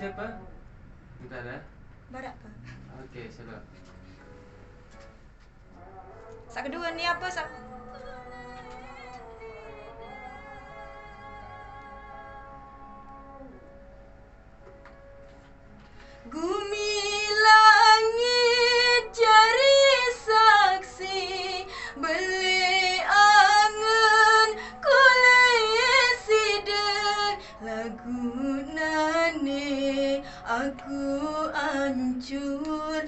siapa? Bentar ya. Barak apa? Oke, siapa? Sak kedua nih apa sak? Gumi langit jari saksi beli angen kulai sida lagu nane aku ancur